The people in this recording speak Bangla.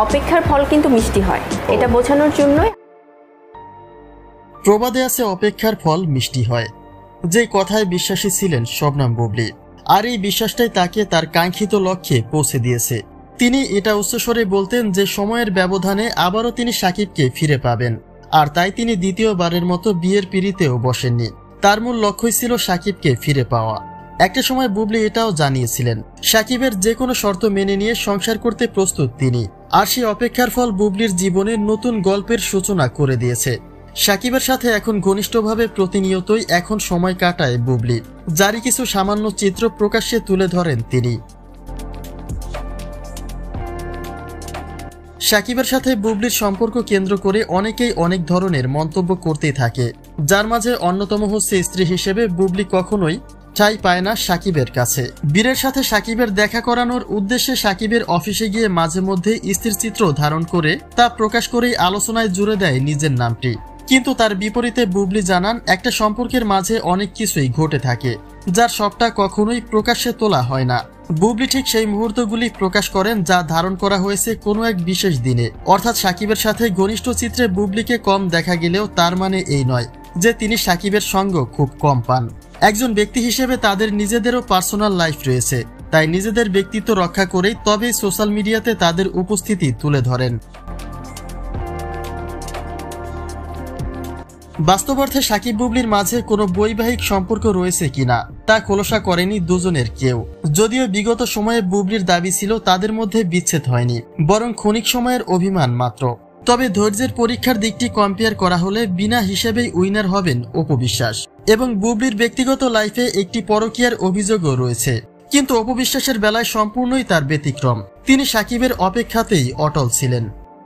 অপেক্ষার ফল কিন্তু মিষ্টি হয়, এটা বোঝানোর জন্যই প্রবাদে আছে অপেক্ষার ফল মিষ্টি হয়। যে কথায় বিশ্বাসী ছিলেন শবনম বুবলী, আর এই বিশ্বাসটাই তাকে তার কাঙ্ক্ষিত লক্ষ্যে পৌঁছে দিয়েছে। তিনি এটা উচ্চস্বরে বলতেন যে সময়ের ব্যবধানে আবারও তিনি সাকিবকে ফিরে পাবেন, আর তাই তিনি দ্বিতীয়বারের মতো বিয়ের পিঁড়িতেও বসেননি। তার মূল লক্ষ্যই ছিল সাকিবকে ফিরে পাওয়া। একটা সময় বুবলী এটাও জানিয়েছিলেন সাকিবের যে কোনো শর্ত মেনে নিয়ে সংসার করতে প্রস্তুত তিনি। আর সেই অপেক্ষার ফল বুবলীর জীবনে নতুন গল্পের সূচনা করে দিয়েছে। সাকিবের সাথে এখন ঘনিষ্ঠভাবে প্রতিনিয়তই এখন সময় কাটায় বুবলী, যারই কিছু সামান্য চিত্র প্রকাশ্যে তুলে ধরেন তিনি। সাকিবের সাথে বুবলীর সম্পর্ক কেন্দ্র করে অনেকেই অনেক ধরনের মন্তব্য করতেই থাকে, যার মাঝে অন্যতম হচ্ছে স্ত্রী হিসেবে বুবলী কখনোই ঠাঁই পায় না সাকিবের কাছে। বীরের সাথে সাকিবের দেখা করানোর উদ্দেশ্যে সাকিবের অফিসে গিয়ে মাঝে মধ্যে স্ত্রীর চিত্র ধারণ করে তা প্রকাশ করেই আলোচনায় জুড়ে দেয় নিজের নামটি। কিন্তু তার বিপরীতে বুবলী জানান একটা সম্পর্কের মাঝে অনেক কিছুই ঘটে থাকে, যার সবটা কখনোই প্রকাশ্যে তোলা হয় না। বুবলী ঠিক সেই মুহূর্তগুলি প্রকাশ করেন যা ধারণ করা হয়েছে কোনো এক বিশেষ দিনে। অর্থাৎ সাকিবের সাথে ঘনিষ্ঠ চিত্রে বুবলীকে কম দেখা গেলেও তার মানে এই নয় যে তিনি সাকিবের সঙ্গ খুব কম পান। একজন ব্যক্তি হিসেবে তাদের নিজেদেরও পার্সোনাল লাইফ রয়েছে, তাই নিজেদের ব্যক্তিত্ব রক্ষা করেই তবেই সোশ্যাল মিডিয়াতে তাদের উপস্থিতি তুলে ধরেন। বাস্তব অর্থে সাকিব বুবলীর মাঝে কোনো বৈবাহিক সম্পর্ক রয়েছে কিনা তা খোলসা করেনি দুজনের কেউ। যদিও বিগত সময়ে বুবলীর দাবি ছিল তাদের মধ্যে বিচ্ছেদ হয়নি, বরং ক্ষণিক সময়ের অভিমান মাত্র। তবে ধৈর্যের পরীক্ষার দিকটি কম্পেয়ার করা হলে বিনা হিসেবেই উইনার হবেন অপু বিশ্বাস। এবং বুবলীর ব্যক্তিগত লাইফে একটি পরকীয়ার অভিযোগও রয়েছে, কিন্তু অপু বিশ্বাসের বেলায় সম্পূর্ণই তার ব্যতিক্রম। তিনি সাকিবের অপেক্ষাতেই অটল ছিলেন।